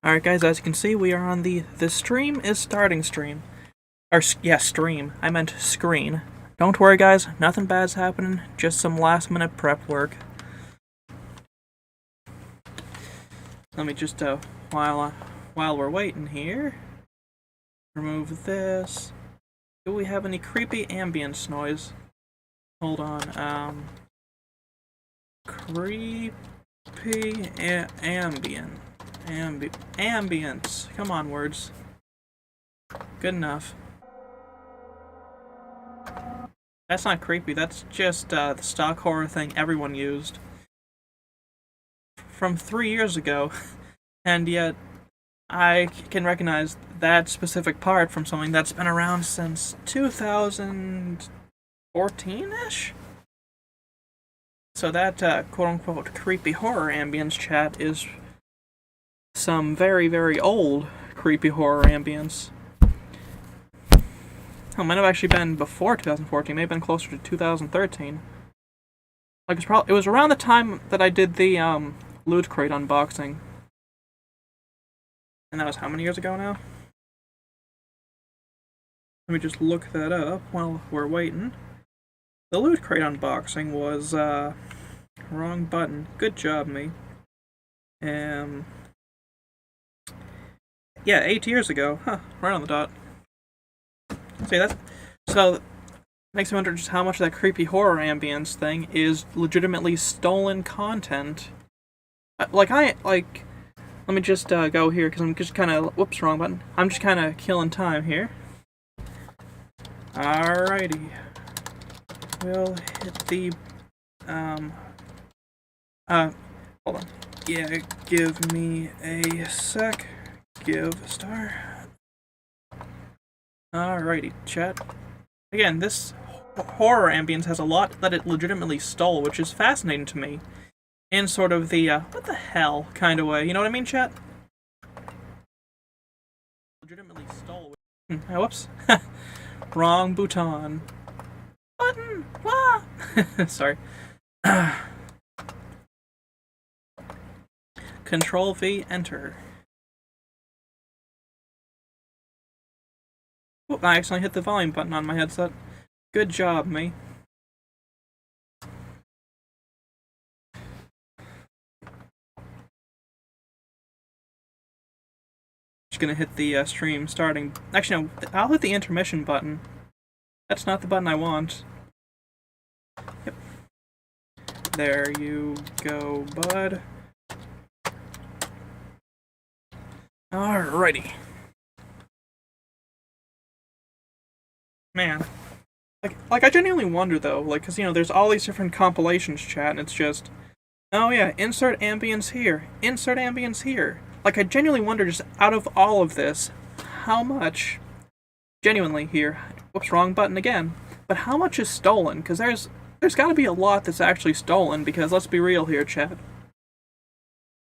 Alright guys, as you can see, we are on the stream is starting stream. Or, yeah, stream. I meant screen. Don't worry guys, nothing bad's happening, just some last minute prep work. Let me just, while we're waiting here, remove this. Do we have any creepy ambience noise? Hold on, creepy ambience. Come on, words. Good enough. That's not creepy, that's just the stock horror thing everyone used. From 3 years ago, and yet I can recognize that specific part from something that's been around since 2014-ish? So that quote-unquote creepy horror ambience chat is some very, very old creepy horror ambience. Oh, it might have actually been before 2014, may have been closer to 2013. Like, it was around the time that I did the Loot Crate unboxing. And that was how many years ago now? Let me just look that up while we're waiting. The Loot Crate unboxing was, wrong button. Good job, me. Yeah, 8 years ago. Huh, right on the dot. See, so makes me wonder just how much of that creepy horror ambience thing is legitimately stolen content. Let me just go here, because I'm just kind of, whoops, wrong button. I'm just kind of killing time here. Alrighty. We'll hit the, hold on. Yeah, give me a sec. Give a star. Alrighty, chat. Again, this horror ambience has a lot that it legitimately stole, which is fascinating to me. In sort of the, what the hell kind of way. You know what I mean, chat? Legitimately stole. Whoops. Wrong button. Button! Wah! Sorry. Control V, enter. Oop, I accidentally hit the volume button on my headset. Good job, me. Just gonna hit the stream starting. Actually, no, I'll hit the intermission button. That's not the button I want. Yep. There you go, bud. Alrighty. Man. Like, I genuinely wonder, though, like, because, you know, there's all these different compilations, chat, and it's just, oh yeah, insert ambience here, insert ambience here. Like, I genuinely wonder, just out of all of this, how much, genuinely here, whoops, wrong button again, but how much is stolen? Because there's gotta be a lot that's actually stolen, because let's be real here, chat.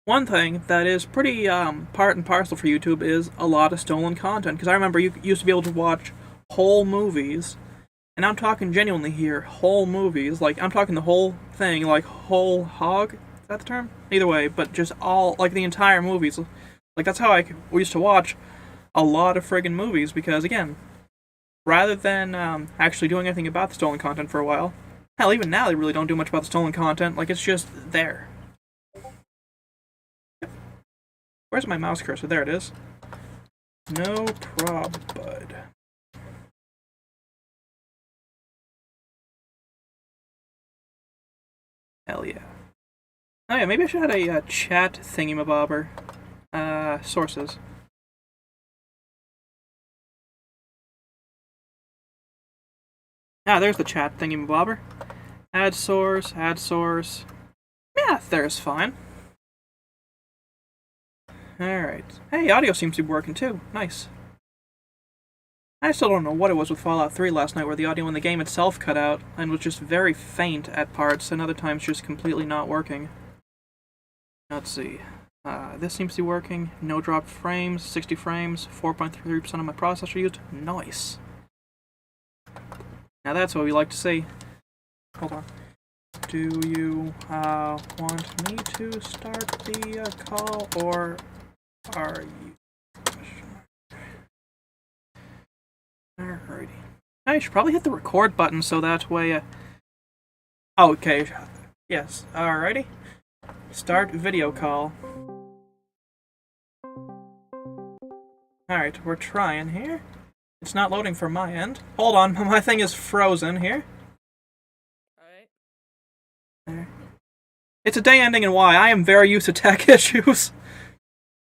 One thing that is pretty, part and parcel for YouTube is a lot of stolen content, because I remember you used to be able to watch whole movies, and I'm talking genuinely here, whole movies, like, I'm talking the whole thing, like, whole hog? Is that the term? Either way, but just all, like, the entire movies. Like, that's how we used to watch a lot of friggin' movies, because, again, rather than, actually doing anything about the stolen content for a while, hell, even now they really don't do much about the stolen content, like, it's just there. Where's my mouse cursor? There it is. No prob, bud. Hell yeah. Oh yeah, maybe I should have a chat thingy-mabobber. Sources. Ah, there's the chat thingy-mabobber. Add source, add source. Yeah, there's fine. Alright. Hey, audio seems to be working too. Nice. I still don't know what it was with Fallout 3 last night, where the audio in the game itself cut out, and was just very faint at parts, and other times just completely not working. Let's see. This seems to be working. No dropped frames, 60 frames, 4.3% of my processor used. Nice. Now that's what we like to see. Hold on. Do you want me to start the call, or are you? Alrighty. I should probably hit the record button so that way. Okay. Yes. Alrighty. Start video call. Alright, we're trying here. It's not loading from my end. Hold on, my thing is frozen here. Alright. There. It's a day ending in Y. I am very used to tech issues.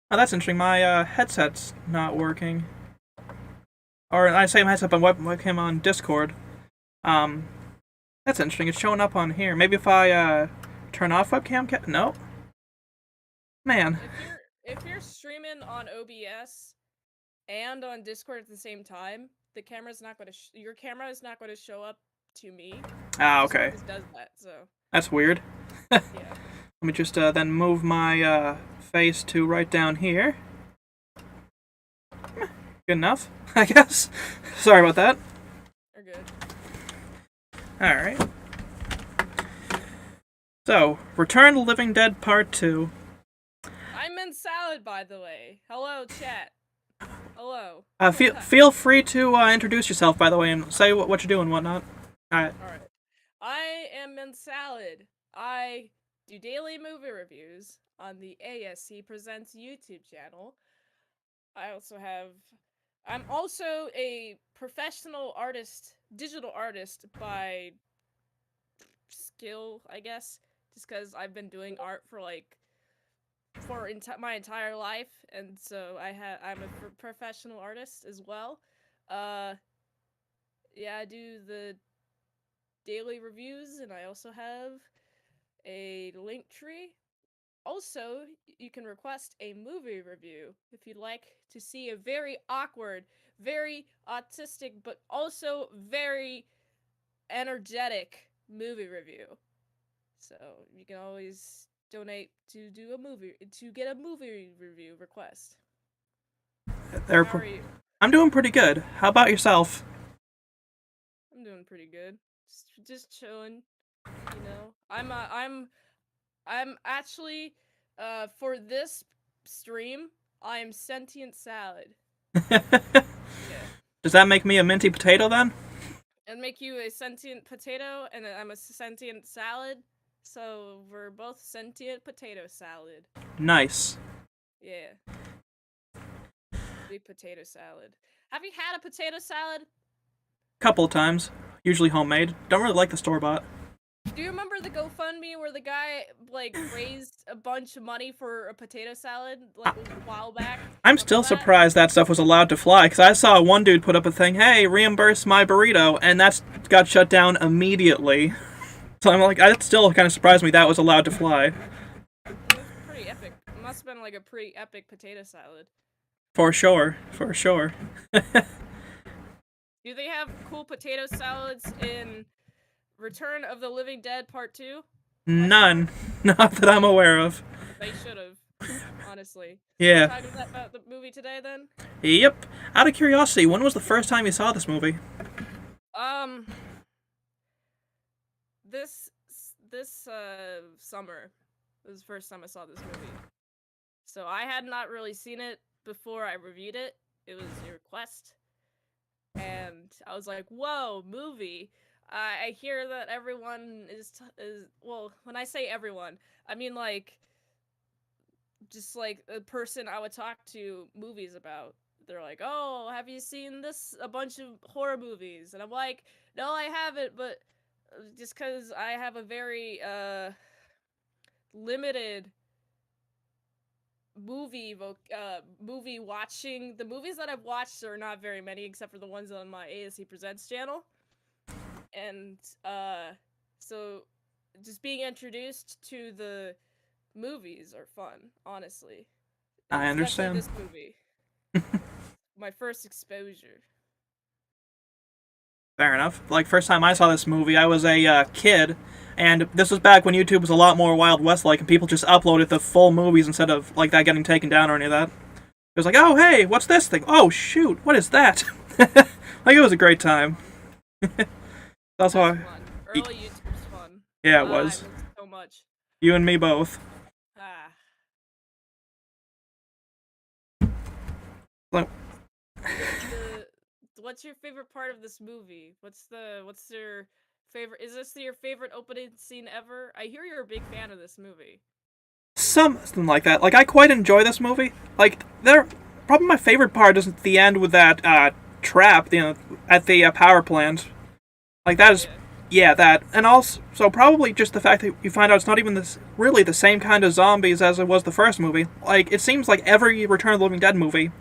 Oh, that's interesting. My headset's not working. Or I say my headset on webcam on Discord. That's interesting. It's showing up on here. Maybe if I turn off webcam. No. Man. If you're streaming on OBS and on Discord at the same time, the camera's not going to your camera is not going to show up to me. Ah, okay. It does that, so. That's weird. Yeah. Let me just then move my face to right down here. Good enough, I guess. Sorry about that. You're good. Alright. So, Return to the Living Dead Part 2. I'm in salad, by the way. Hello, chat. Hello. Feel free to introduce yourself, by the way, and say what you're doing and whatnot. Alright. Alright. I am in salad. I do daily movie reviews on the ASC Presents YouTube channel. I'm also a professional artist, digital artist by skill, I guess, just because I've been doing art for my entire life, and so I'm a professional artist as well. Yeah, I do the daily reviews, and I also have a link tree. Also, you can request a movie review if you'd like to see a very awkward, very autistic, but also very energetic movie review. So you can always donate to get a movie review request. How are you? I'm doing pretty good. How about yourself? I'm doing pretty good. Just chilling. You know, I'm actually, for this stream, I'm sentient salad. Yeah. Does that make me a minty potato then? And make you a sentient potato, and I'm a sentient salad. So we're both sentient potato salad. Nice. Yeah. Big potato salad. Have you had a potato salad? Couple of times. Usually homemade. Don't really like the store-bought. Do you remember the GoFundMe where the guy, raised a bunch of money for a potato salad, a while back? I'm still surprised that stuff was allowed to fly, because I saw one dude put up a thing, hey, reimburse my burrito, and that's got shut down immediately. So I'm like, that still kind of surprised me that was allowed to fly. It was pretty epic. It must have been, a pretty epic potato salad. For sure. For sure. Do they have cool potato salads in Return of the Living Dead Part 2? None. Not that I'm aware of. They should have, honestly. Yeah. Talking about the movie today, then? Yep. Out of curiosity, when was the first time you saw this movie? This summer was the first time I saw this movie. So I had not really seen it before I reviewed it. It was a request. And I was like, whoa, movie. I hear that everyone is well, when I say everyone, I mean just a person I would talk to movies about. They're like, oh, have you seen a bunch of horror movies? And I'm like, no, I haven't, but just because I have a very limited movie watching. The movies that I've watched are not very many, except for the ones on my ASC Presents channel. And so just being introduced to the movies are fun, honestly. I understand. Especially this movie. My first exposure. Fair enough. First time I saw this movie, I was a kid, and this was back when YouTube was a lot more Wild West-like, and people just uploaded the full movies instead of, that getting taken down or any of that. It was like, oh, hey, what's this thing? Oh, shoot, what is that? It was a great time. That's why. Early YouTube was fun. Yeah, it was. I learned so much. You and me both. Like, What's your favorite part of this movie? What's your favorite? Is this your favorite opening scene ever? I hear you're a big fan of this movie. something like that. Like, I quite enjoy this movie. Like, probably my favorite part is at the end with that trap, at the power plant. Like, that is, Yeah. yeah, that, and also, so probably just the fact that you find out it's not even really the same kind of zombies as it was the first movie. Like, it seems like every Return of the Living Dead movie,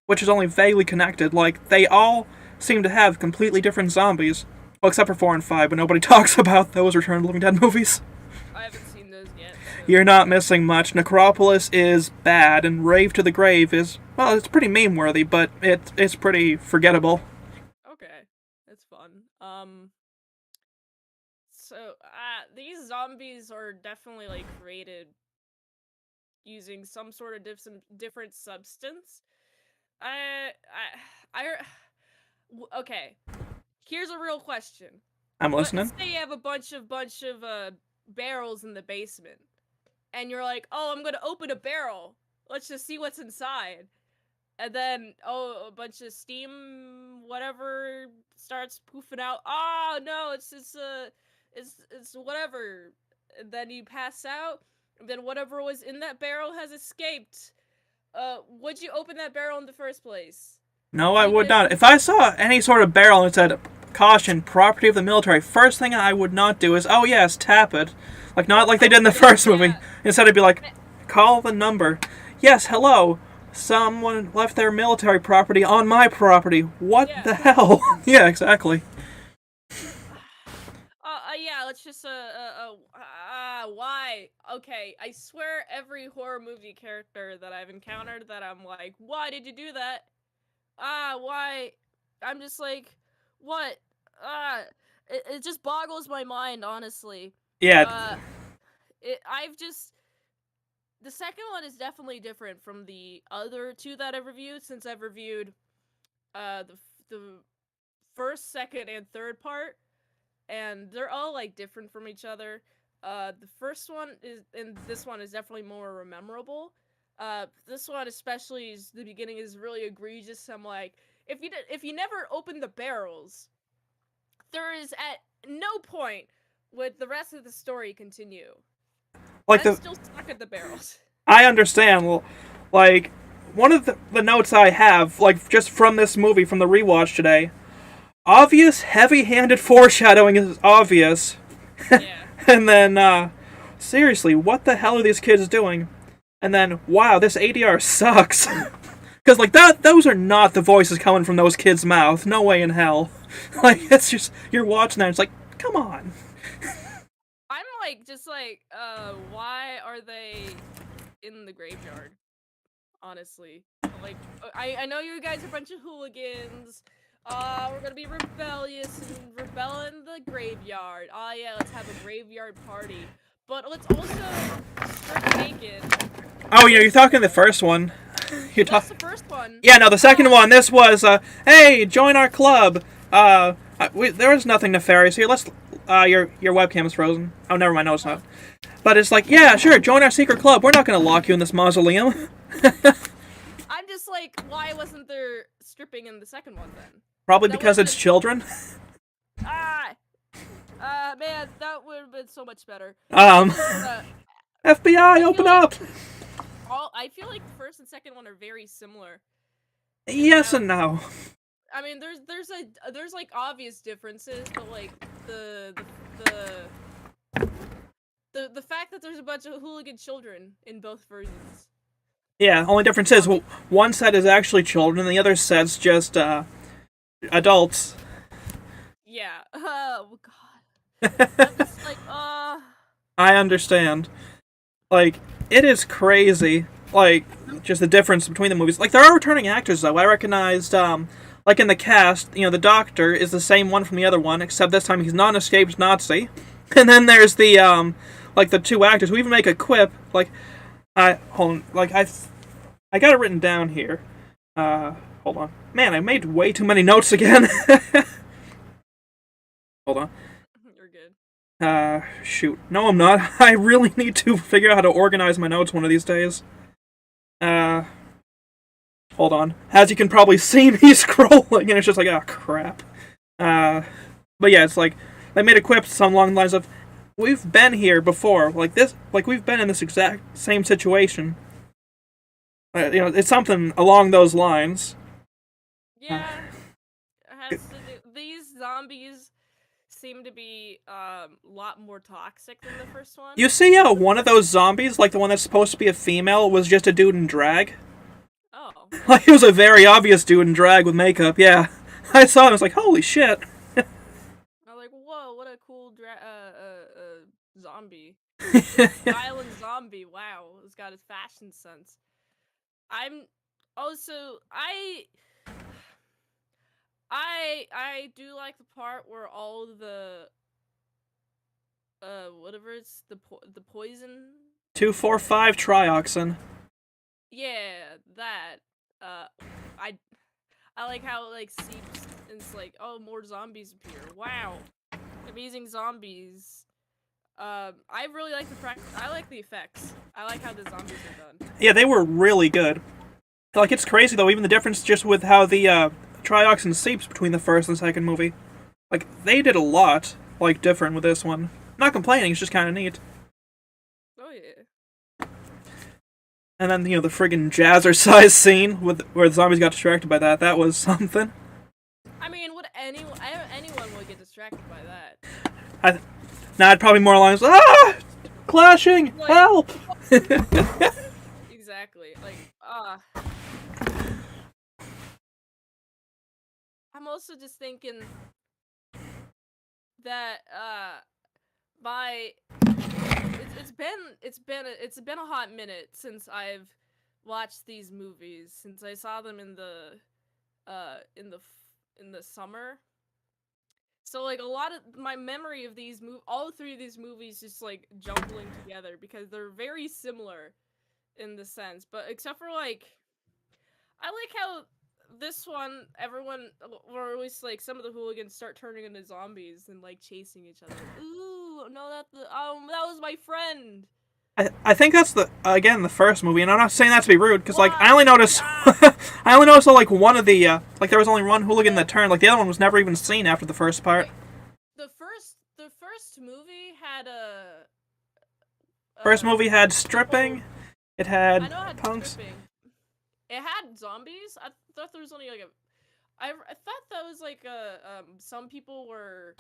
which is only vaguely connected, like, they all seem to have completely different zombies. Well, except for 4 and 5, but nobody talks about those Return of the Living Dead movies. I haven't seen those yet. So. You're not missing much. Necropolis is bad, and Rave to the Grave is, well, it's pretty meme-worthy, but it's pretty forgettable. Okay, that's fun. So these zombies are definitely like created using some sort of different substance. I, I, okay. Here's a real question. I'm listening. Let's say you have a bunch of barrels in the basement, and you're like, "Oh, I'm gonna open a barrel. Let's just see what's inside." And then, a bunch of steam, whatever, starts poofing out. Oh no, it's whatever. And then you pass out. And then whatever was in that barrel has escaped. Would you open that barrel in the first place? No, I would not. If I saw any sort of barrel and it said, "Caution, property of the military," first thing I would not do is, "Oh yes, tap it." Like, not like they did in the first movie. Yeah. Instead, it'd be like, "Call the number." "Yes, hello. Someone left their military property on my property." What Yeah. the hell? Yeah, exactly. Yeah, let's just, why? Okay, I swear every horror movie character that I've encountered that I'm like, why did you do that? Why? I'm just like, what? It just boggles my mind, honestly. Yeah, I've just, the second one is definitely different from the other two that I've reviewed, since I've reviewed, the first, second, and third part. And they're all like different from each other. The first one is, and this one is definitely more memorable. This one especially is the beginning is really egregious. I'm like, if you never open the barrels, there is at no point would the rest of the story continue. like I'm still stuck at the barrels. I understand. Well, like, one of the notes I have, like, just from this movie, from the rewatch today, obvious heavy-handed foreshadowing is obvious. Yeah. And then, seriously, what the hell are these kids doing? And then, wow, this ADR sucks. Because, like, those are not the voices coming from those kids' mouth. No way in hell. Like, it's just, you're watching that, and it's like, come on. I'm like, just like, why are they in the graveyard? Honestly. Like, I know you guys are a bunch of hooligans. We're gonna be rebellious and rebel in the graveyard. Yeah, let's have a graveyard party. But let's also strip naked. Oh, you're talking the first one. You're That's talking. the first one. Yeah, no, the second one, this was, hey, join our club. There was nothing nefarious here. Your webcam is frozen. Oh, never mind, no, it's not. But it's like, yeah, sure, join our secret club. We're not gonna lock you in this mausoleum. I'm just like, why wasn't there stripping in the second one then? Probably That because would've it's been- children. Man, that would have been so much better. FBI, open up! I feel like the first and second one are very similar. Yes and no. I mean, there's like obvious differences, but like the fact that there's a bunch of hooligan children in both versions. Yeah, only difference is, one set is actually children, and the other set's just, adults. Yeah. Oh god. I'm just like, I understand. Like, it is crazy. Like, just the difference between the movies. Like, there are returning actors, though. I recognized, like in the cast, the doctor is the same one from the other one, except this time he's not an escaped Nazi. And then there's the, like, the two actors who even make a quip, like, hold on, like, I got it written down here. Hold on. Man, I made way too many notes again. Hold on. you're good. Shoot. No, I'm not. I really need to figure out how to organize my notes one of these days. hold on. As you can probably see me scrolling, and it's just like, oh crap. But yeah, it's like they made a quip some along the lines of, "We've been here before, like this, like we've been in this exact same situation." It's something along those lines. Yeah, it has to do. These zombies seem to be a lot more toxic than the first one. You see how one of those zombies, like the one that's supposed to be a female, was just a dude in drag? Oh. Like, it was a very obvious dude in drag with makeup, yeah. I saw it and I was like, holy shit. I'm like, whoa, what a cool zombie. Yeah. Violent zombie, wow. It's got his fashion sense. I'm also I do like the part where all the whatever it's the poison 2,4,5 trioxin. yeah, that uh I I like how it like seeps and it's like, oh, more zombies appear. Wow. Amazing zombies. I really like I like the effects. I like how the zombies are done. Yeah, they were really good. Like, it's crazy though, even the difference just with how the trioxin seeps between the first and second movie. Like, they did a lot, like, different with this one. Not complaining, it's just kind of neat. Oh yeah. And then, the friggin' jazzercise scene where the zombies got distracted by that was something. I mean, would anyone would get distracted by that? Now I'd probably more lines, ah! Clashing! Like, Help! Exactly. Like, I'm also just thinking that it's been a hot minute since I've watched these movies, since I saw them in the summer. So like a lot of my memory of all three of these movies just like jumbling together because they're very similar in the sense, but except for like I like how this one everyone or at least like some of the hooligans start turning into zombies and like chasing each other. Ooh, no, that was my friend. I think that's the first movie, and I'm not saying that to be rude, because, like, I Why? only noticed, I only noticed, like, one of the, like, there was only one hooligan that turned, like, the other one was never even seen after the first part. The first movie had a First movie had stripping, it I had know it had punks. stripping. It had zombies. I thought there was only like I thought that was like some people were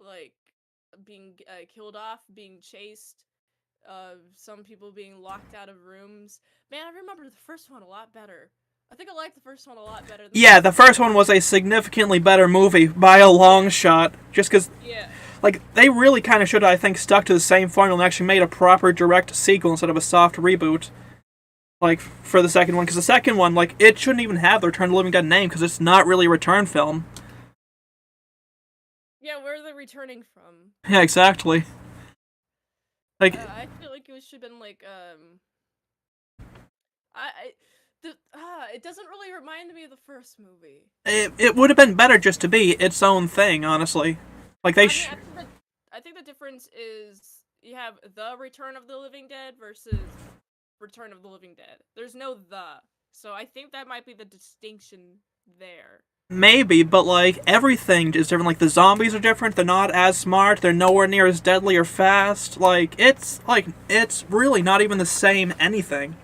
like being killed off, being chased. Some people being locked out of rooms. Man, I remember the first one a lot better. I think I liked the first one a lot better. Yeah, the first one was a significantly better movie by a long shot, just because, Yeah. like, they really kind of should have, I think, stuck to the same formula and actually made a proper direct sequel instead of a soft reboot. Like, for the second one, because the second one, like, it shouldn't even have the Return of the Living Dead name, because it's not really a return film. Yeah, where are they returning from? Yeah, exactly. Like, I feel like it should have been like it doesn't really remind me of the first movie. it would have been better just to be its own thing, honestly. Like, they I think the difference is you have the Return of the Living Dead versus Return of the Living Dead. There's no the. So I think that might be the distinction there. maybe, but, like, everything is different. Like, the zombies are different, they're not as smart, they're nowhere near as deadly or fast. It's really not even the same anything.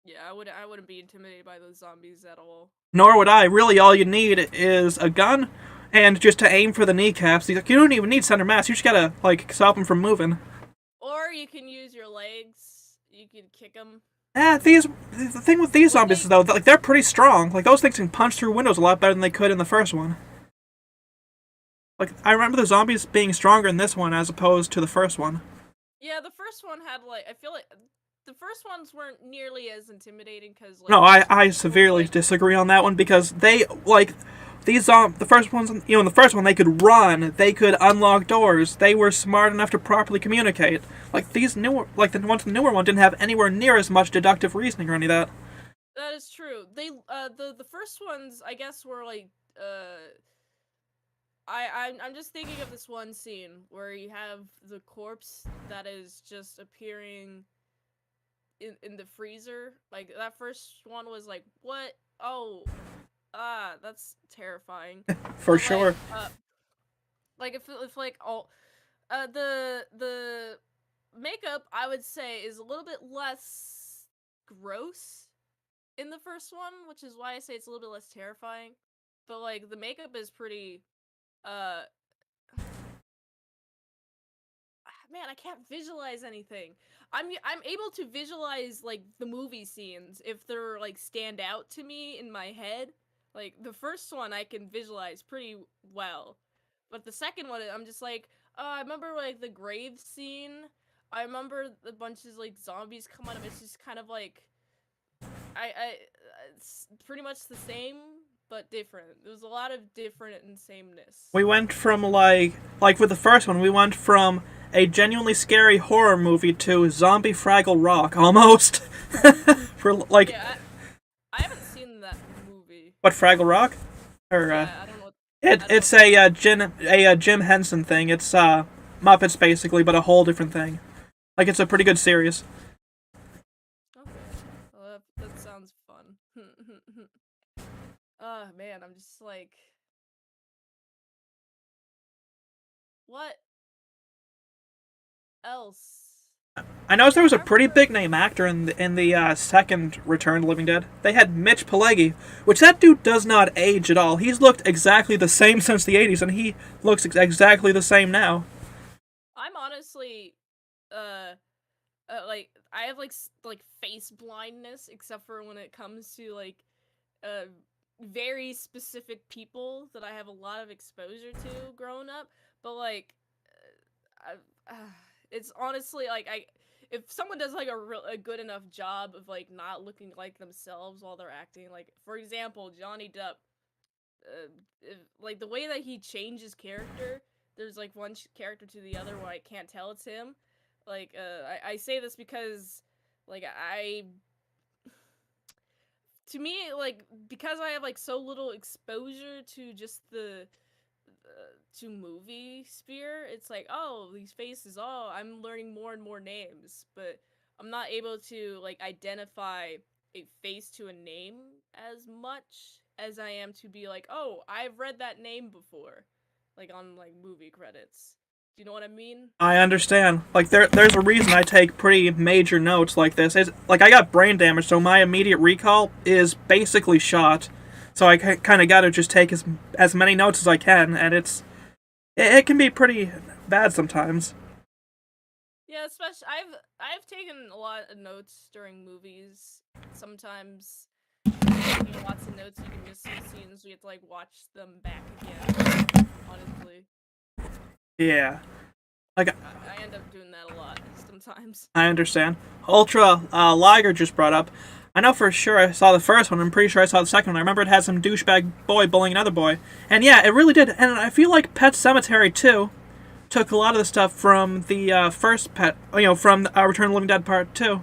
Yeah, I wouldn't be intimidated by those zombies at all. Nor would I. Really, all you need is a gun and just to aim for the kneecaps. You don't even need center mass. You just gotta, like, stop them from moving. Or you can use your legs. You can kick them. The thing with these zombies is, though, like, they're pretty strong. Like, those things can punch through windows a lot better than they could in the first one. Like, I remember the zombies being stronger in this one as opposed to the first one. Yeah, the first one had, like, I feel like the first ones weren't nearly as intimidating because, like... No, I severely disagree on that one because they, like, the first ones, in the first one they could run, they could unlock doors, they were smart enough to properly communicate. Like, the newer one didn't have anywhere near as much deductive reasoning or any of that. That is true. They, the first ones, I guess, were, like, I'm just thinking of this one scene where you have the corpse that is just appearing in the freezer. Like that first one was like, what? Oh, that's terrifying. For But sure. like if like all the makeup I would say is a little bit less gross in the first one, which is why I say it's a little bit less terrifying. But like the makeup is pretty uh man, I can't visualize anything. I'm able to visualize like the movie scenes if they're like stand out to me in my head. Like the first one I can visualize pretty well. But the second one I'm just like, I remember like the grave scene. I remember the bunches like zombies come out of it. It's just kind of like I it's pretty much the same but different. There's a lot of different and sameness. We went from like with the first one, we went from a genuinely scary horror movie to zombie Fraggle Rock almost. For like Yeah, I haven't seen that movie. what Fraggle Rock? Or Yeah, I don't know. it's a Jim Henson thing. It's Muppets basically, but a whole different thing. Like it's a pretty good series. Okay. Well, that sounds fun. Oh man, I'm just like, what else? I noticed there was a I pretty remember. big name actor in the second Return to the Living Dead. They had Mitch Pileggi, which that dude does not age at all. He's looked exactly the same since the '80s, and he looks exactly the same now. I'm honestly, like I have like face blindness, except for when it comes to like, uh, very specific people that I have a lot of exposure to growing up. But like, it's honestly like if someone does like a good enough job of like not looking like themselves while they're acting, like for example Johnny Depp, like the way that he changes character, there's like one character to the other where I can't tell it's him. Like I say this because like I to me, like because I have like so little exposure to just the to movie sphere, it's like, oh, these faces, oh, I'm learning more and more names, but I'm not able to like identify a face to a name as much as I am to be like, oh, I've read that name before, like on like movie credits. Do you know what I mean? I understand. Like there's a reason I take pretty major notes like this. It's like I got brain damage, so my immediate recall is basically shot. So I kind of got to just take as many notes as I can, and it can be pretty bad sometimes. Yeah, especially I've taken a lot of notes during movies. Sometimes taking lots of notes, you can miss some scenes. You have to like watch them back again. Honestly, Yeah. Like I end up doing that a lot sometimes. I understand. Ultra Liger just brought up. I know for sure I saw the first one. I'm pretty sure I saw the second one. I remember it had some douchebag boy bullying another boy. And yeah, it really did. And I feel like Pet Cemetery too took a lot of the stuff from the first Pet, from Return of the Living Dead Part 2.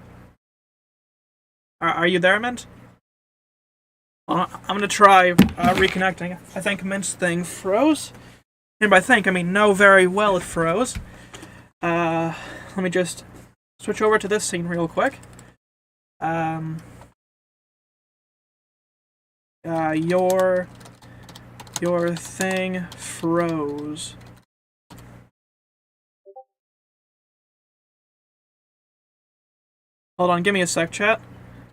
Are you there, Mint? I'm gonna try reconnecting. I think Mint's thing froze. And by think, I mean know very well it froze. Let me just switch over to this scene real quick. Your thing froze. Hold on, give me a sec, chat.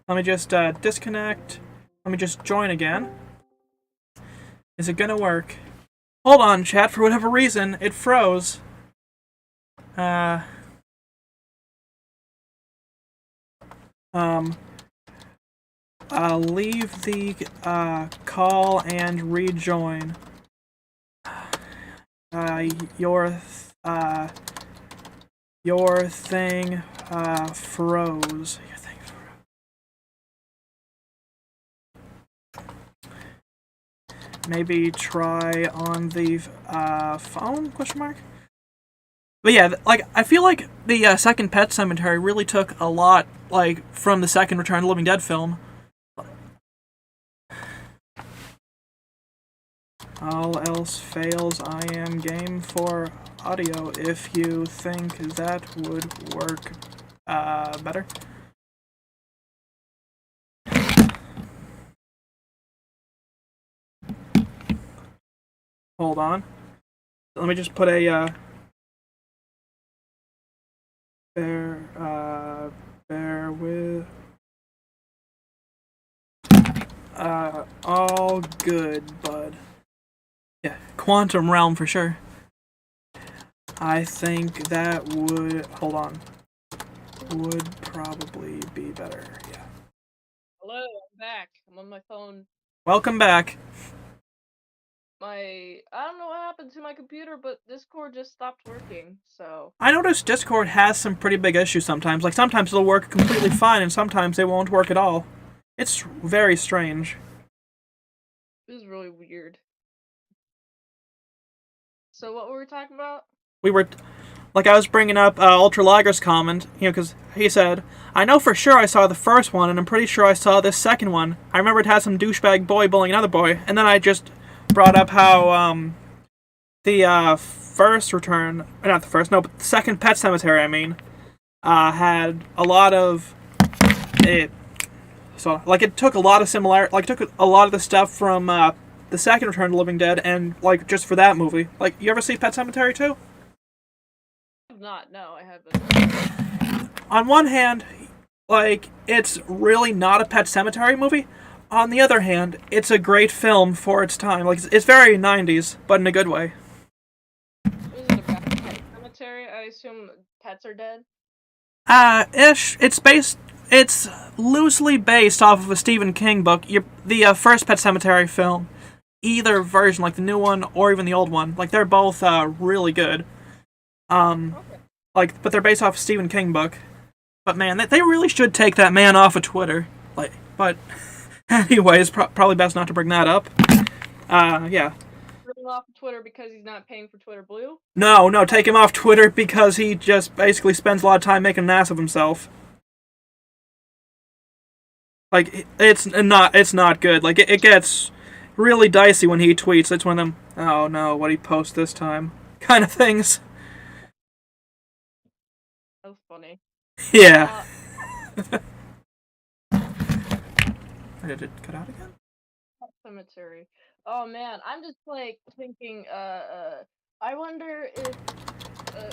Let me just disconnect. Let me just join again. Is it gonna work? Hold on, chat. For whatever reason, it froze. Leave the call and rejoin. Your thing froze. Your thing froze. Maybe try on the phone? Question mark. But yeah, like I feel like the second Pet Cemetery really took a lot, like from the second Return of the Living Dead film. All else fails, I am game for audio if you think that would work better. Hold on. Let me just put a bear with all good, bud. Yeah, Quantum Realm for sure. I think that would hold on. Would probably be better. Yeah. Hello, I'm back. I'm on my phone. Welcome back. I don't know what happened to my computer, but Discord just stopped working, so. I noticed Discord has some pretty big issues sometimes. Like sometimes it'll work completely fine and sometimes it won't work at all. It's very strange. This is really weird. So what were we talking about? We were like I was bringing up Ultra Lager's comment, because he said, "I know for sure I saw the first one, and I'm pretty sure I saw this second one. I remember it had some douchebag boy bullying another boy." And then I just brought up how the first return, not the first, no, but the second Pet Cemetery, I mean, had a lot of it. So like it took a lot of it took a lot of the stuff from the second Return of the Living Dead, and like just for that movie. Like, you ever see Pet Cemetery 2? I have not. No, I haven't. On one hand, like, it's really not a Pet Cemetery movie. On the other hand, it's a great film for its time. Like, it's very 90s, but in a good way. Is it about Pet Cemetery? I assume pets are dead. Ish. It's loosely based off of a Stephen King book. The first Pet Cemetery film, either version, like the new one or even the old one, like they're both really good. Okay. Like, but they're based off a Stephen King book. But man, they really should take that man off of Twitter. Like, but anyways, probably best not to bring that up. Yeah. Ripping off of Twitter because he's not paying for Twitter Blue? No, take him off Twitter because he just basically spends a lot of time making an ass of himself. Like, it's not good. Like, it gets really dicey when he tweets. It's one of them, oh no, what he post this time kind of things. That's funny. Yeah. Did it cut out again? Cemetery. Oh man, I'm just like thinking. I wonder if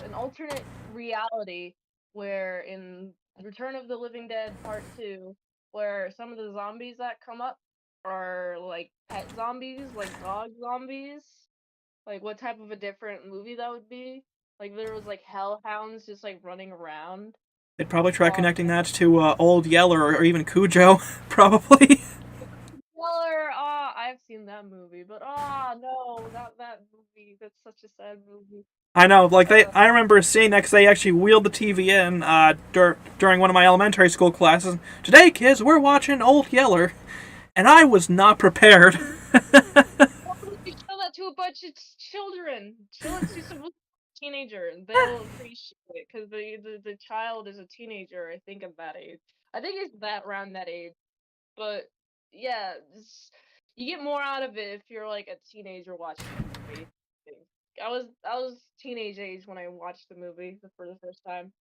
an alternate reality where in Return of the Living Dead Part 2, where some of the zombies that come up are like pet zombies, like dog zombies. Like what type of a different movie that would be? Like there was like hellhounds just like running around. They'd probably try Oh, connecting that to Old Yeller or even Cujo, probably. Killer! I've seen that movie, but no, not that movie. That's such a sad movie. I know, like I remember seeing that because they actually wheeled the TV in during one of my elementary school classes. Today, kids, we're watching Old Yeller, and I was not prepared. Why would you show that to a bunch of children? Show it to some teenager, and they'll appreciate it because the child is a teenager. I think at that age. I think it's that around that age. But yeah, you get more out of it if you're like a teenager watching the movie. I was teenage age when I watched the movie for the first time.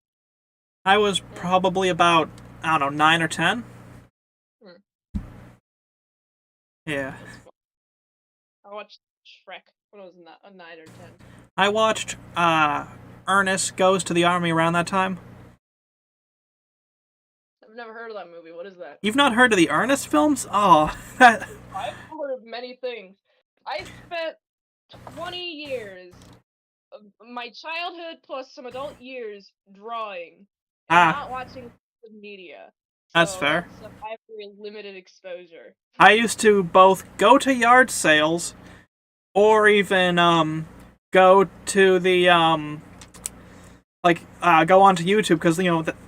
I was probably about, I don't know, 9 or 10. Yeah. I watched Shrek when I was a 9 or 10. I watched Ernest Goes to the Army around that time. I've never heard of that movie. What is that? You've not heard of the Ernest films? Oh, that... I've heard of many things. I spent 20 years of my childhood plus some adult years drawing and not watching media. That's So fair. I have very limited exposure. I used to both go to yard sales or even go to the go onto YouTube because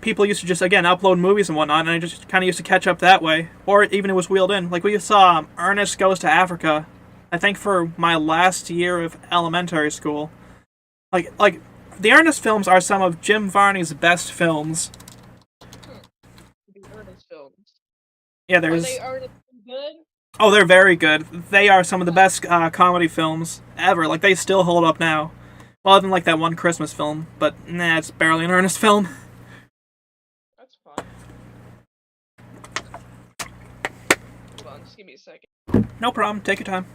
people used to just again upload movies and whatnot, and I just kind of used to catch up that way. Or even it was wheeled in. Like we saw Ernest Goes to Africa, I think for my last year of elementary school. Like the Ernest films are some of Jim Varney's best films. The Ernest films. Yeah, Are there's. they Ernest good? Oh, they're very good. They are some of the best comedy films ever. Like, they still hold up now. Well, other than, like, that one Christmas film. But, nah, it's barely an Ernest film. That's fine. Hold on, just give me a second. No problem. Take your time.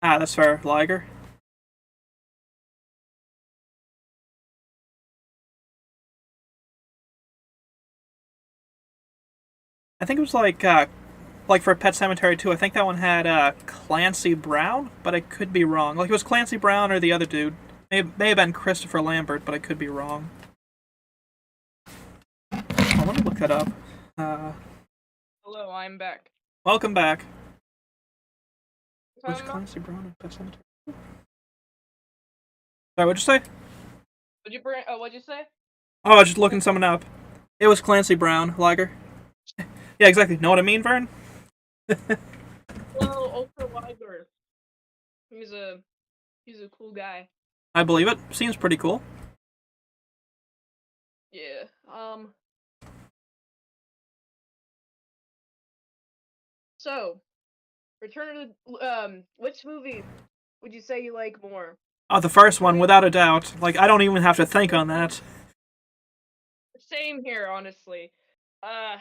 Ah, that's fair, Liger. I think it was like for Pet Cemetery 2, I think that one had Clancy Brown, but I could be wrong. Like it was Clancy Brown or the other dude. May have been Christopher Lambert, but I could be wrong. I want to look that up. Uh, Hello, I'm back. Welcome back. Was Talking about? Clancy Brown in Pet Cemetery? Sorry, what'd you say? What'd you say? Oh, I was just looking someone up. It was Clancy Brown, Liger. Yeah, exactly. Know what I mean, Vern? Hello, Ultra Liger. He's a cool guy. I believe it. Seems pretty cool. Yeah. So, Return of the which movie would you say you like more? Oh, the first one, without a doubt. Like, I don't even have to think on that. Same here, honestly. Uh,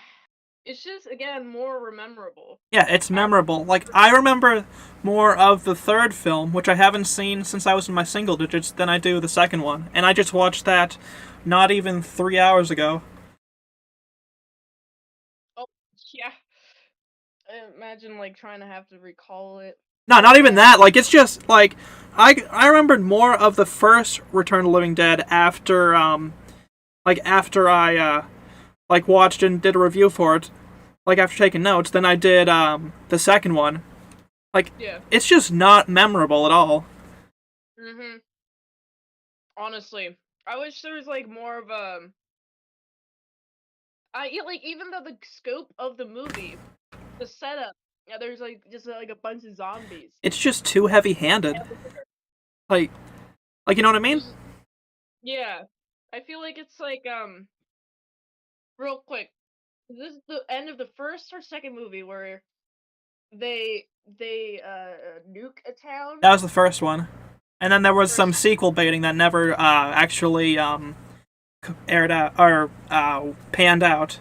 it's just again more memorable. Yeah, it's memorable. Like, I remember more of the third film, which I haven't seen since I was in my single digits, than I do the second one. And I just watched that not even 3 hours ago. Oh, yeah. I imagine like trying to have to recall it. No, not even that. Like, it's just, like, I remembered more of the first Return of the Living Dead after, after I, like, watched and did a review for it, like, after taking notes, than I did, the second one. Like, Yeah. it's just not memorable at all. Honestly, I wish there was like more of a. Like even though the scope of the movie, the setup, yeah, there's like just like a bunch of zombies. It's just too heavy-handed. Like, you know what I mean? Yeah, I feel like it's like real quick. This is the end of the first or second movie where they nuke a town. That was the first one. And then there was some sequel baiting that never actually aired out or panned out.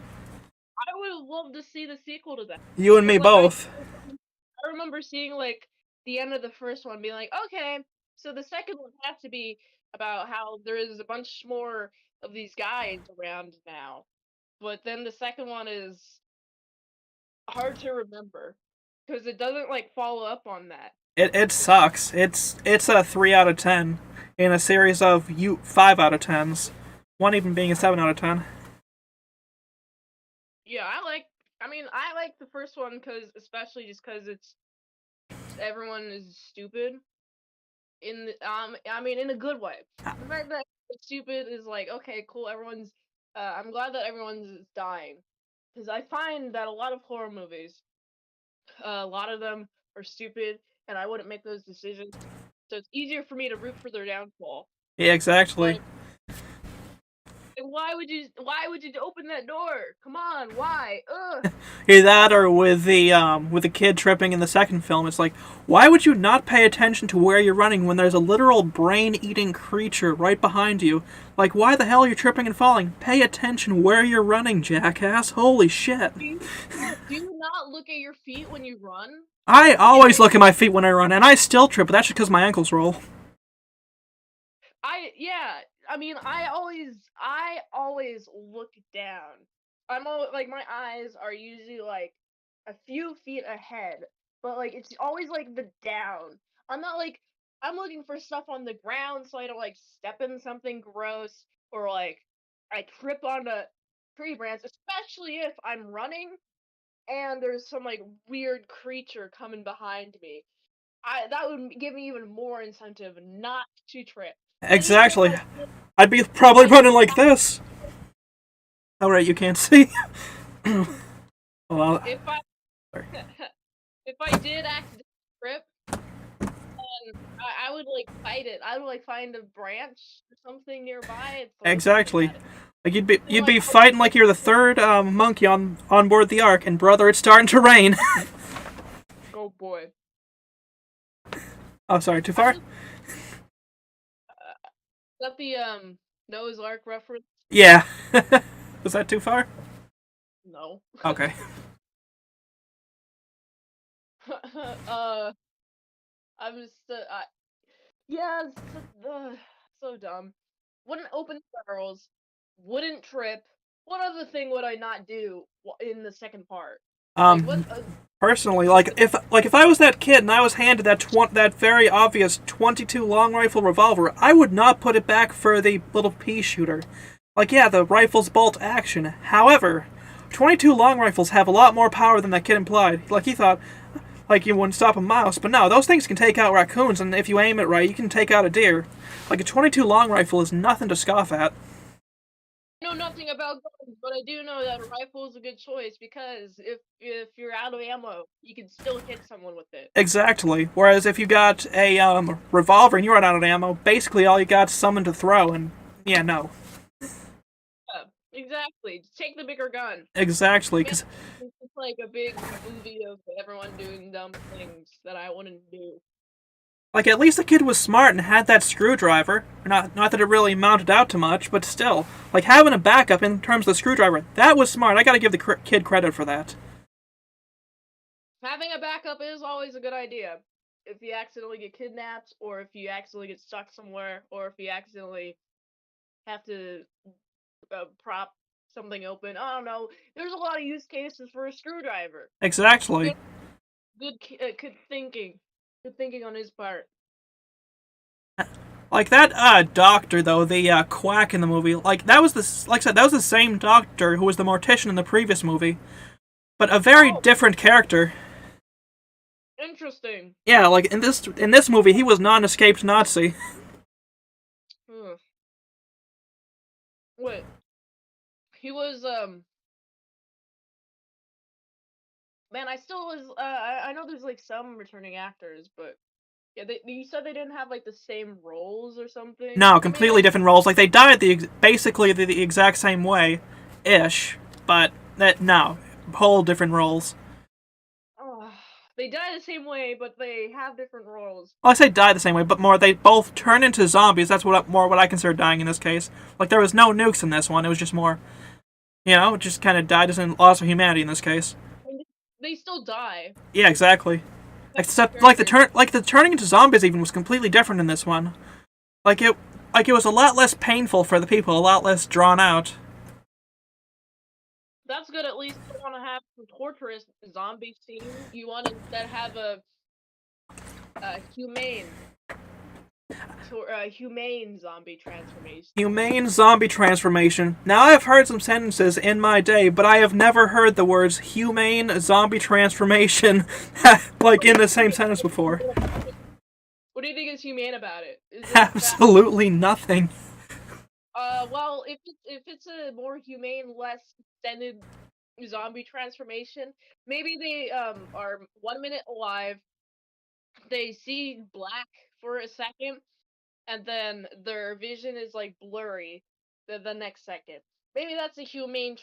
I would love to see the sequel to that. You and me Like, both. I remember seeing like the end of the first one, being like, okay, so the second one has to be about how there is a bunch more of these guys around now. But then the second one is hard to remember because it doesn't like follow up on that. It sucks. It's a 3 out of 10 in a series of 5 out of 10s. One even being a 7 out of 10. Yeah, I like the first one because especially just because it's everyone is stupid in in a good way. The fact that it's stupid is like okay, cool. Everyone's I'm glad that everyone's dying because I find that a lot of horror movies, a lot of them are stupid, and I wouldn't make those decisions. So it's easier for me to root for their downfall. Yeah, exactly. Like, why would you open that door? Come on, why? Ugh. Either that or with the kid tripping in the second film, it's like, why would you not pay attention to where you're running when there's a literal brain-eating creature right behind you? Like, why the hell are you tripping and falling? Pay attention where you're running, jackass. Holy shit. Do you not look at your feet when you run? I always look at my feet when I run, and I still trip, but that's just because my ankles roll. I always look down. I'm always like my eyes are usually like a few feet ahead, but like it's always like the down. I'm not like I'm looking for stuff on the ground so I don't like step in something gross or like I trip on a tree branch, especially if I'm running and there's some like weird creature coming behind me. That would give me even more incentive not to trip. And even if Exactly. I did, I'd be if probably I running did like this. Alright, you can't see. Well, if I sorry. if I did accidentally trip, I would like fight it. I would like find a branch or something nearby and throw something Exactly. at it. Like you'd And, be like, fighting like you're the third monkey on board the ark, and brother, it's starting to rain. oh boy. Oh, sorry, too far. Is that the Noah's Ark reference? Yeah. Was that too far? No. Okay. uh I'm just, yeah, so dumb. Wouldn't open barrels, wouldn't trip. What other thing would I not do in the second part? Like, what? Um, Personally, like if I was that kid and I was handed that very obvious 22 long rifle revolver, I would not put it back for the little pea shooter. Like, yeah, the rifles bolt action. However, 22 long rifles have a lot more power than that kid implied. Like, he thought, like, you wouldn't stop a mouse, but no, those things can take out raccoons, and if you aim it right, you can take out a deer. Like, a 22 long rifle is nothing to scoff at. I know nothing about guns, but I do know that a rifle is a good choice because if you're out of ammo, you can still hit someone with it. Exactly. Whereas if you got a revolver and you run out of ammo, basically all you got is something to throw, and yeah, no. Yeah, exactly. Just take the bigger gun. Exactly, because It's like a big movie of everyone doing dumb things that I wouldn't do. like at least the kid was smart and had that screwdriver. Not that it really amounted out to much, but still, like having a backup in terms of the screwdriver, that was smart. I gotta give the kid credit for that. Having a backup is always a good idea. If you accidentally get kidnapped, or if you accidentally get stuck somewhere, or if you accidentally have to prop something open. I don't know. There's a lot of use cases for a screwdriver. Exactly. Good thinking. Good thinking on his part. Like that doctor though, the quack in the movie, like that was like I said, that was the same doctor who was the mortician in the previous movie, but a very different character. Interesting. Yeah, like in this movie, he was not an escaped Nazi. Wait. He was man, I still was I know there's like some returning actors, but yeah, you said they didn't have like the same roles or something. No, completely different roles. Like they died basically the exact same way, ish, but that no, whole different roles. Oh, they die the same way, but they have different roles. Well, I say die the same way, but more they both turn into zombies. That's what I consider dying in this case. Like there was no nukes in this one. It was just more, just kind of died as in loss of humanity in this case. They still die. Yeah, exactly. Except like the turning into zombies even was completely different in this one. Like it was a lot less painful for the people, a lot less drawn out. That's good. At least you want to have some torturous zombie scene. You want to instead have a humane zombie transformation. Humane zombie transformation. Now I have heard some sentences in my day, but I have never heard the words humane zombie transformation like in the same sentence before. What do you think is humane about it? Absolutely nothing. Well, if it's a more humane, less extended zombie transformation, maybe they are 1 minute alive, they see black for a second, and then their vision is like blurry the next second. Maybe that's a humane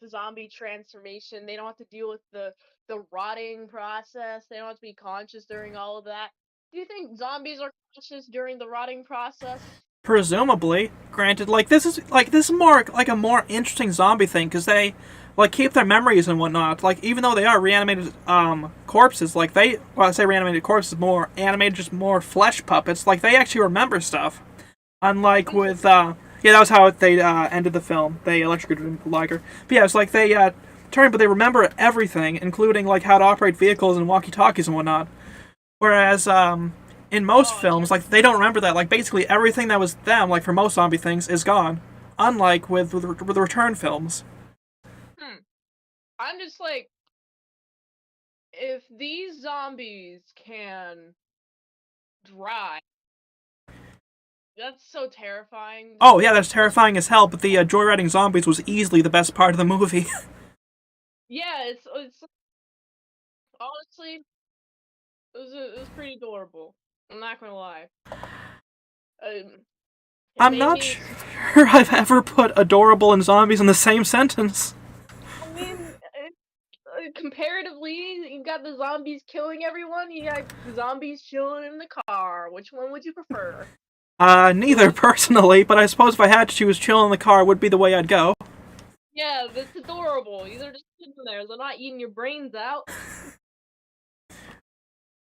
zombie transformation. They don't have to deal with the rotting process. They don't have to be conscious during all of that. Do you think zombies are conscious during the rotting process? Presumably, granted, like this is more like a more interesting zombie thing because they like keep their memories and whatnot. Like even though they are reanimated corpses, like I say reanimated corpses, more animated, just more flesh puppets. Like they actually remember stuff. Unlike with yeah, that was how they ended the film. They electrocuted Liger. But yeah, it's like they turn, but they remember everything, including like how to operate vehicles and walkie-talkies and whatnot. Whereas in most films, like they don't remember that. Like basically everything that was them, like for most zombie things, is gone. Unlike with the return films. I'm just like, if these zombies can drive, that's so terrifying. Oh yeah, that's terrifying as hell. But the joyriding zombies was easily the best part of the movie. Yeah, it's honestly, it was pretty adorable. I'm not gonna lie. I'm not sure I've ever put adorable and zombies in the same sentence. I mean, comparatively, you got the zombies killing everyone. You got zombies chilling in the car. Which one would you prefer? Neither personally, but I suppose if I had to choose, chill in the car would be the way I'd go. Yeah, that's adorable. They're just sitting there. They're not eating your brains out.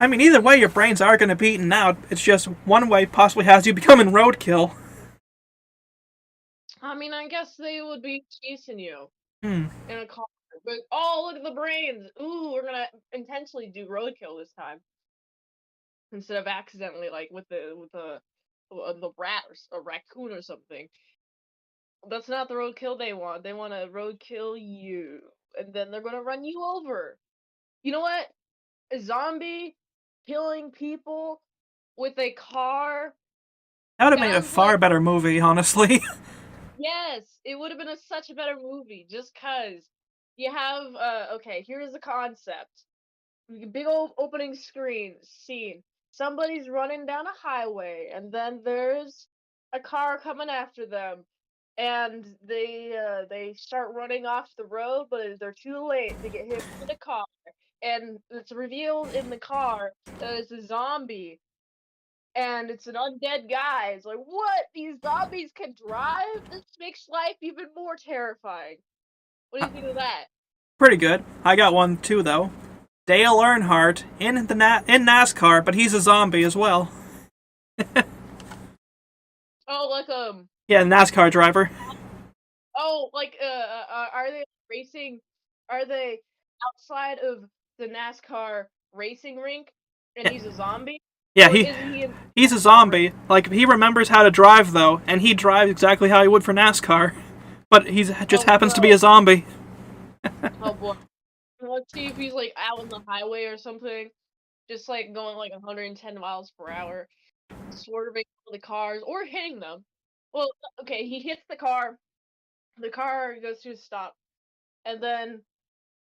I mean, either way, your brains are going to be eaten out. It's just one way possibly has you becoming roadkill. I mean, I guess they would be chasing you Hmm. in a car. But oh, look at the brains! Ooh, we're gonna intentionally do roadkill this time instead of accidentally like with the rat or a raccoon or something. That's not the roadkill they want. They want to roadkill you, and then they're gonna run you over. You know what? A zombie killing people with a car That would have made a sounds far like better movie, honestly. yes, it would have been such a better movie just cuz you have okay, here's the concept. Big old opening scene. Somebody's running down a highway and then there's a car coming after them and they start running off the road but they're too late. They get hit with a car and it's revealed in the car that it's a zombie and it's an undead guy. It's like, what? These zombies can drive? This makes life even more terrifying. What do you think of that? Pretty good. I got one too, though. Dale Earnhardt in NASCAR, but he's a zombie as well. Oh, like Yeah, NASCAR driver. oh, like are they racing? Are they outside of the NASCAR racing rink, and Yeah, he's a zombie, yeah, or is he in he's a the NASCAR race? zombie. Like he remembers how to drive though, and he drives exactly how he would for NASCAR. But he just Oh happens to be no! a zombie. Oh boy! Let's see if he's like out on the highway or something, just like going like 110 miles per hour, swerving the cars or hitting them. Well, okay, he hits the car goes to a stop, and then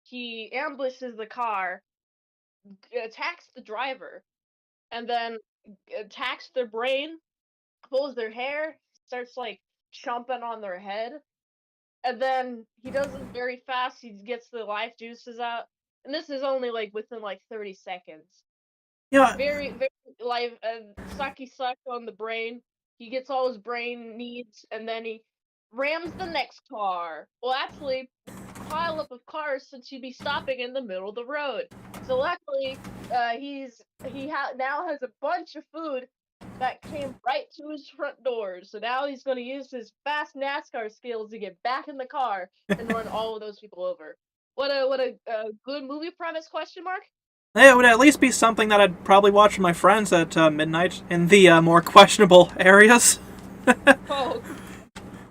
he ambushes the car, attacks the driver, and then attacks their brain, pulls their hair, starts like chomping on their head, and then he does it very fast. He gets the life juices out, and this is only like within like 30 seconds. Yeah, Very, very life sucky suck on the brain. He gets all his brain needs, and then he rams the next car. Well, actually, pile up of cars since you'd be stopping in the middle of the road. So luckily, now has a bunch of food that came right to his front door. So now he's going to use his fast NASCAR skills to get back in the car and run all of those people over. What a good movie premise? Question mark. it would at least be something that I'd probably watch with my friends at midnight in the more questionable areas. Oh,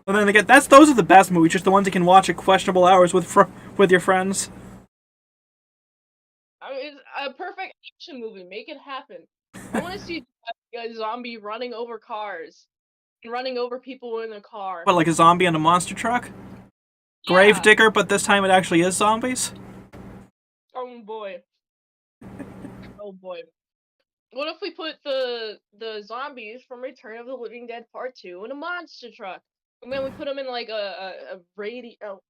And then again, those are the best movies, just the ones you can watch at questionable hours with your friends. I mean, it's a perfect action movie. Make it happen. I want to see a zombie running over cars and running over people in a car. What, like a zombie on a monster truck? Yeah. Gravedigger, but this time it actually is zombies? Oh boy. Oh boy. What if we put the zombies from Return of the Living Dead Part 2 in a monster truck? And then we put them in like a radio,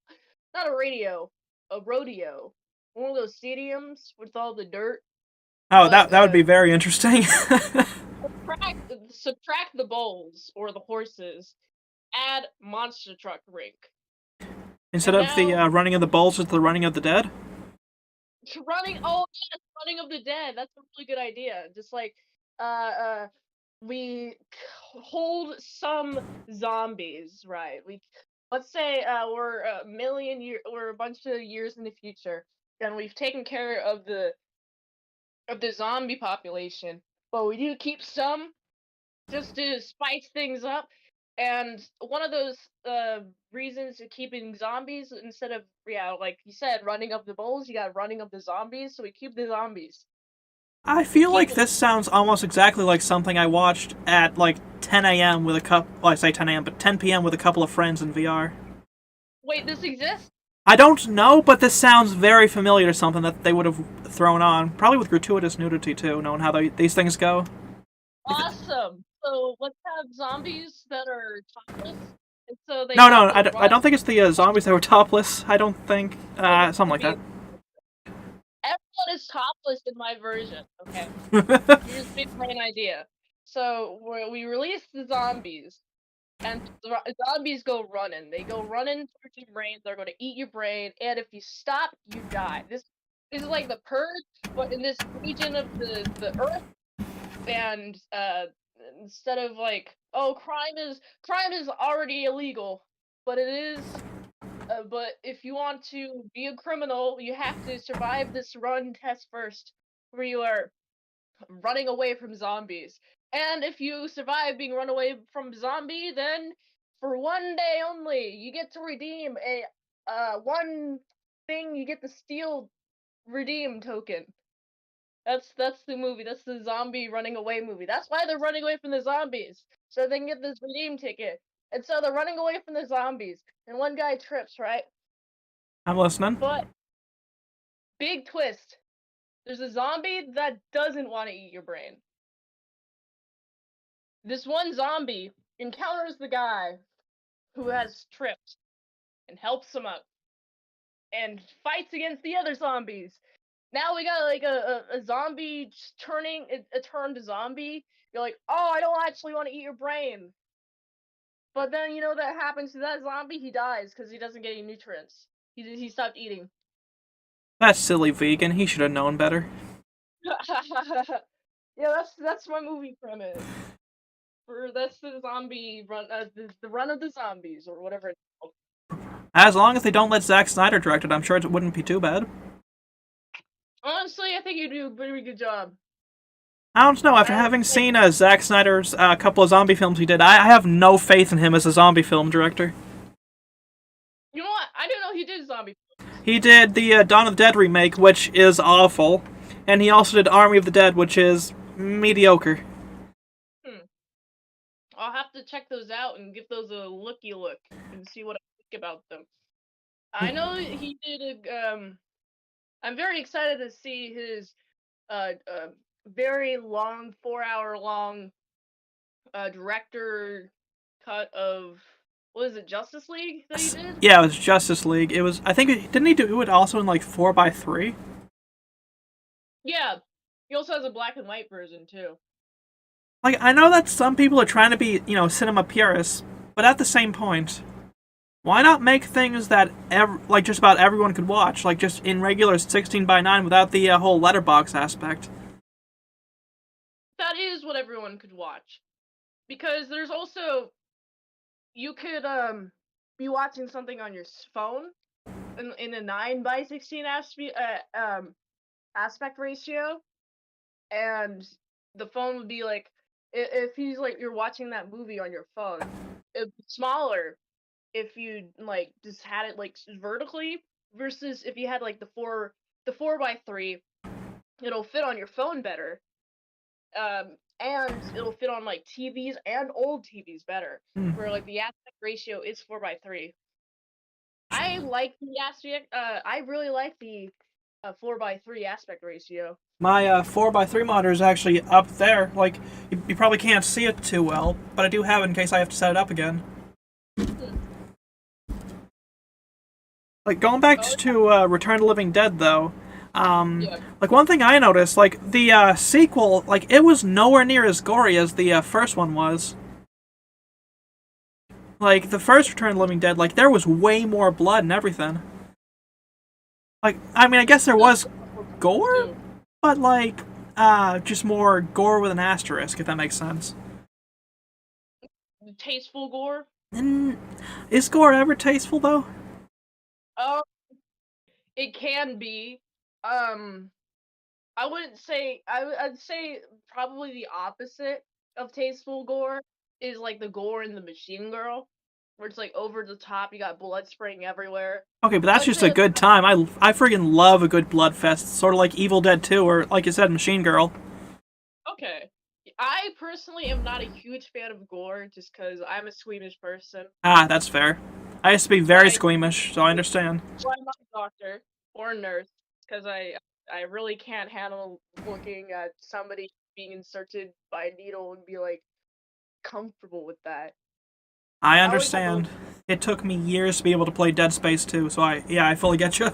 not a radio, a rodeo. One of those stadiums with all the dirt, Oh, but that would be very interesting. subtract the bulls or the horses, add monster truck rink. Instead And of the now running of the bulls, it's the running of the dead. oh yes, running of the dead. That's a really good idea. Just like uh uh we hold some zombies, right? Let's say we're we're a bunch of years in the future and we've taken care of the zombie population, but we do keep some just to spice things up. And one of those reasons to keeping zombies instead of like you said, running of the bulls, you got running of the zombies. So we keep the zombies. I We feel keep like them. this sounds almost exactly like something I watched at like 10 a.m. with a couple. Well, I say 10 a.m., but 10 p.m. with a couple of friends in VR. Wait, this exists? I don't know, but this sounds very familiar to something that they would have thrown on. Probably with gratuitous nudity too, knowing how these things go. Awesome. So let's have zombies that are topless, and so they No, have no, to I run. don't think it's the zombies that were topless. I don't think. Oh, this Something could like be. that. Everyone is topless in my version. Okay. Here's the main idea. So we release the zombies, and zombies go running. They go running towards your brain. They're going to eat your brain, and if you stop, you die. This This is like the Purge, but in this region of the Earth, and instead of like, oh, crime is already illegal, but it is. But if you want to be a criminal, you have to survive this run test first, where you are running away from zombies. And if you survive being run away from zombie, then for one day only, you get to redeem a one thing. You get the steel redeem token. That's the movie. That's the zombie running away movie. That's why they're running away from the zombies, so they can get this redeem ticket. And so they're running away from the zombies, and one guy trips, right? I'm listening. But big twist. There's a zombie that doesn't want to eat your brain. This one zombie encounters the guy who has tripped and helps him up and fights against the other zombies. Now we got like a zombie turning a turned zombie. You're like, oh, I don't actually want to eat your brain. But then you know that happens to that zombie. He dies because he doesn't get any nutrients. He stopped eating. That silly vegan. He should have known better. Yeah, that's my movie premise. That's the zombie run, the run of the zombies or whatever it's called. As long as they don't let Zack Snyder direct it, I'm sure it wouldn't be too bad. Honestly, I think you do a very good job. I don't know. After having seen Zack Snyder's couple of zombie films he did, I have no faith in him as a zombie film director. You know what? I didn't know he did zombie. He did the Dawn of the Dead remake, which is awful, and he also did Army of the Dead, which is mediocre. I'll have to check those out and give those a looky look and see what I think about them. I know he did I'm very excited to see his very long 4-hour long director cut of, what is it, Justice League that he did? Yeah, it was Justice League. It was, I think, didn't he do it also in like 4x3? Yeah. He also has a black and white version too. Like, I know that some people are trying to be, cinema purists, but at the same point, why not make things that just about everyone could watch, like just in regular 16:9 without the whole letterbox aspect? That is what everyone could watch, because there's also, you could be watching something on your phone in a 9:16 aspect ratio, and the phone would be like, if he's like, you're watching that movie on your phone, it'd be smaller if you like just had it like vertically, versus if you had like the 4x3, it'll fit on your phone better, and it'll fit on like TVs and old TVs better, where like the aspect ratio is 4x3. I like the aspect. I really like the 4x3 aspect ratio. My 4x3 monitor is actually up there. Like, you probably can't see it too well, but I do have it in case I have to set it up again. Like, going back to Return to Living Dead, though, like, one thing I noticed, like, the sequel, like, it was nowhere near as gory as the first one was. Like, the first Return to the Living Dead, like, there was way more blood and everything. Like, I mean, I guess there was gore, but, like, just more gore with an asterisk, if that makes sense. Tasteful gore? Is gore ever tasteful, though? It can be. I wouldn't say. I'd say probably the opposite of tasteful gore is like the gore in the Machine Girl, where it's like over the top. You got blood spraying everywhere. Okay, but that's just a good time. I friggin' love a good blood fest, sort of like Evil Dead 2, or like you said, Machine Girl. Okay. I personally am not a huge fan of gore, just because I'm a squeamish person. Ah, that's fair. I used to be very squeamish, so I understand. So I'm not a doctor or a nurse, because I really can't handle looking at somebody being inserted by a needle and be like comfortable with that. I understand. It took me years to be able to play Dead Space 2, so I fully get you.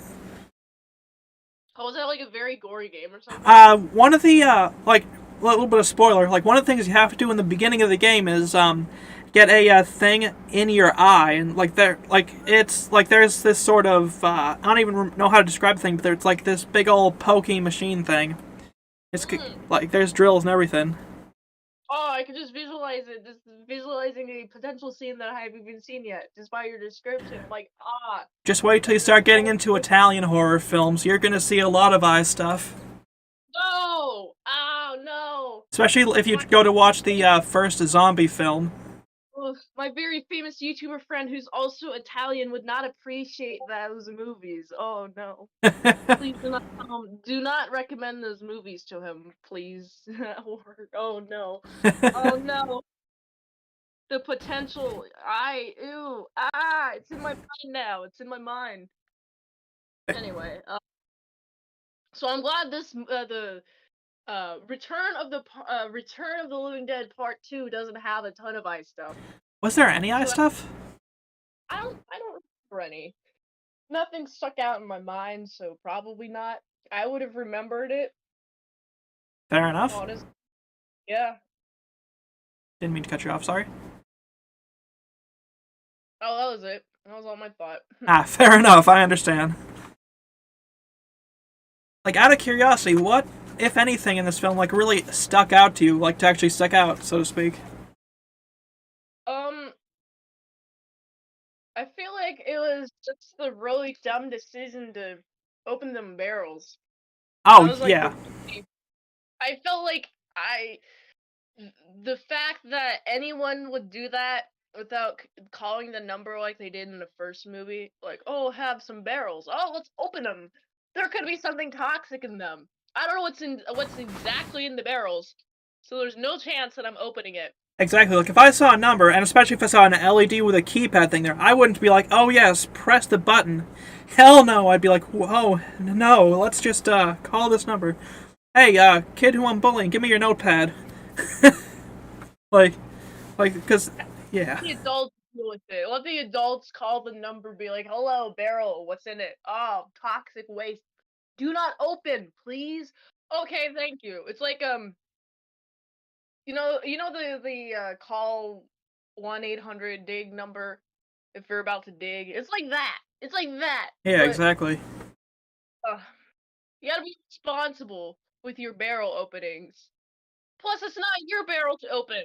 Oh, was that like a very gory game or something? One of the, like, a little bit of spoiler, like, one of the things you have to do in the beginning of the game is, get a thing in your eye, and there's this sort of I don't even know how to describe the thing, but there's like this big old pokey machine thing. It's like there's drills and everything. Oh, I can just visualize it. Just visualizing a potential scene that I haven't even seen yet, just by your description. Like, Just wait till you start getting into Italian horror films. You're gonna see a lot of eye stuff. no! Oh, no! Especially if you go to watch the first zombie film. Ugh, my very famous YouTuber friend who's also Italian would not appreciate those movies. Oh, no. Please do not recommend those movies to him, please. Oh, no. Oh, no. The potential. It's in my mind now. It's in my mind. Anyway, so I'm glad the Return of the Living Dead Part 2 doesn't have a ton of eye stuff. Was there any eye stuff? I don't remember any. Nothing stuck out in my mind, so probably not. I would have remembered it. Fair enough. Honestly. Yeah. Didn't mean to cut you off, sorry. Oh, that was it. That was all my thought. Fair enough, I understand. Like, out of curiosity, what, if anything, in this film, like, really stuck out to you? Like, to actually stick out, so to speak? I feel like it was just the really dumb decision to open them barrels. Oh, Like, yeah. I felt like the fact that anyone would do that without calling the number like they did in the first movie, like, oh, have some barrels. Oh, let's open them. There could be something toxic in them. I don't know what's exactly in the barrels, so there's no chance that I'm opening it. Exactly, like, if I saw a number, and especially if I saw an LED with a keypad thing there, I wouldn't be like, oh yes, press the button. Hell no, I'd be like, whoa, no, let's just, call this number. Hey, kid who I'm bullying, give me your notepad. like, because, yeah. Let the adults deal with it. Let the adults call the number, be like, hello, barrel, what's in it? Oh, toxic waste. Do not open, please. Okay, thank you. It's like, you know the call 1-800-DIG number if you're about to dig. It's like that. It's like that. Yeah, but, exactly. You gotta be responsible with your barrel openings. Plus, it's not your barrel to open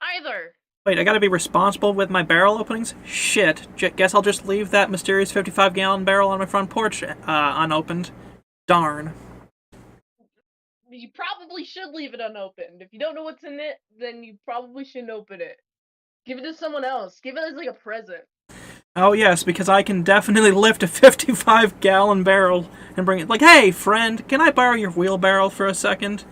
either. Wait, I gotta be responsible with my barrel openings? Shit. Guess I'll just leave that mysterious 55-gallon barrel on my front porch unopened. Darn. You probably should leave it unopened. If you don't know what's in it, then you probably shouldn't open it. Give it to someone else. Give it as like a present. Oh yes, because I can definitely lift a 55-gallon barrel and bring it. Like, hey, friend, can I borrow your wheelbarrow for a second?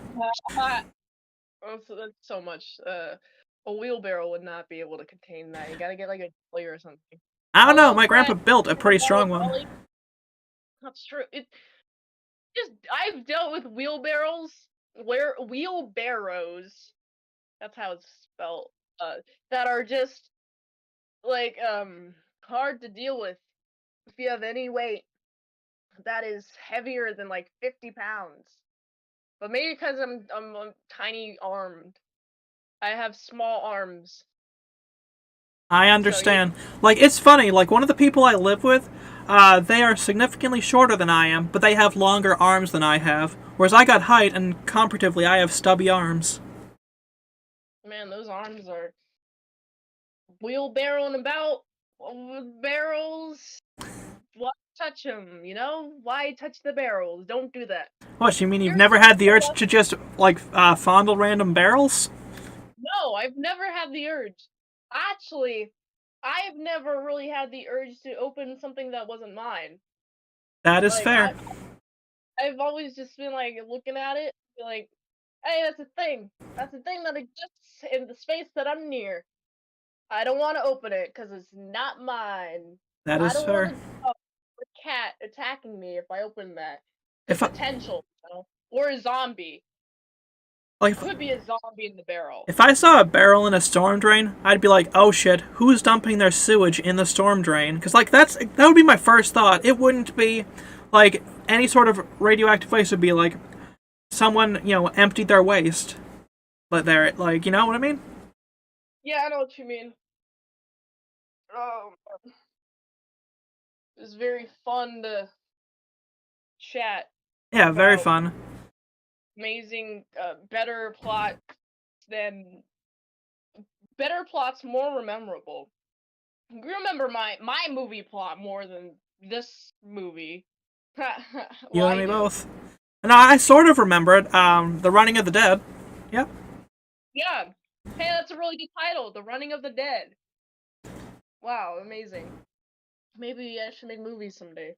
Oh, so that's so much. A wheelbarrow would not be able to contain that. You gotta get like a dolly or something. I don't know. My grandpa built a pretty strong one. That's true. I've dealt with wheelbarrows. Wheelbarrows. That's how it's spelled. That are just like hard to deal with if you have any weight that is heavier than like 50 pounds. But maybe because I'm tiny armed. I have small arms. I understand. Like, it's funny, like, one of the people I live with, they are significantly shorter than I am, but they have longer arms than I have. Whereas I got height, and comparatively, I have stubby arms. Man, those arms are wheelbarrowing about with barrels. Why touch them, you know? Why touch the barrels? Don't do that. What, you mean you've never had the urge to just, like, fondle random barrels? No, I've never had the urge. Actually, I've never really had the urge to open something that wasn't mine. That is fair. I've always just been, like, looking at it, be like, hey, that's a thing. That's a thing that exists in the space that I'm near. I don't want to open it, because it's not mine. That is fair. I don't want a cat attacking me if I open that. The potential, you know? Or a zombie. Like, could be a zombie in the barrel. If I saw a barrel in a storm drain, I'd be like, oh shit, who's dumping their sewage in the storm drain? Because, like, that would be my first thought. It wouldn't be, like, any sort of radioactive waste. Would be, like, someone, you know, emptied their waste. But they're, like, you know what I mean? Yeah, I know what you mean. it was very fun to chat. Yeah, very Wow. fun. Amazing, better plots, more memorable. You remember my movie plot more than this movie. You Well, and I me do. both. And I sort of remember it. The Running of the Dead. Yep. Yeah. Hey, that's a really good title. The Running of the Dead. Wow, amazing. Maybe I should make movies someday.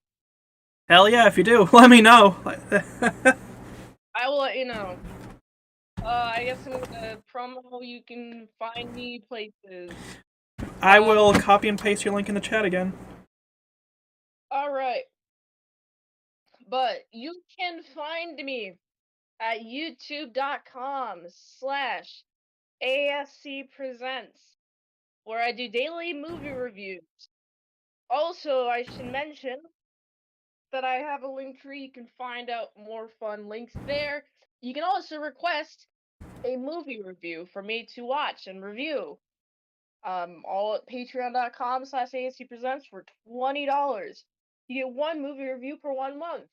Hell yeah, if you do, let me know. I will let you know. I guess I'm gonna promo. You can find me places. I will copy and paste your link in the chat again. All right. But you can find me at youtube.com/ASC Presents, where I do daily movie reviews. Also, I should mention that I have a link tree. You can find out more fun links there. You can also request a movie review for me to watch and review. All at patreon.com/ASC Presents for $20. You get one movie review per 1 month.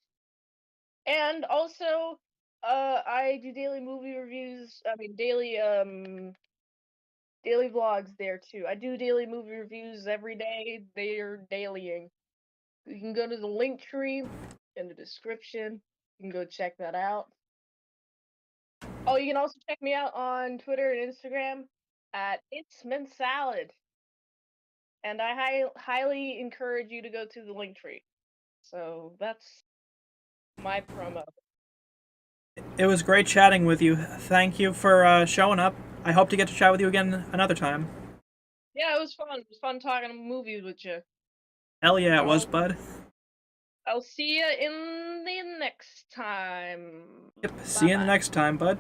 And also, I do daily movie reviews. I mean, daily vlogs there too. I do daily movie reviews every day. They're dailying. You can go to the link tree in the description. You can go check that out. Oh, you can also check me out on Twitter and Instagram at It's Mint Salad. And I highly encourage you to go to the link tree. So that's my promo. It was great chatting with you. Thank you for showing up. I hope to get to chat with you again another time. Yeah, it was fun. It was fun talking movies with you. Hell yeah, it was, bud. I'll see you in the next time. Yep, see you in the next time, bud.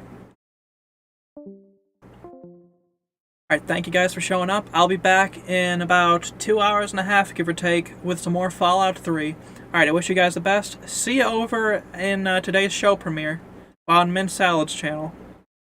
Alright, thank you guys for showing up. I'll be back in about 2 hours and a half, give or take, with some more Fallout 3. Alright, I wish you guys the best. See you over in today's show premiere on Mint Salad's channel.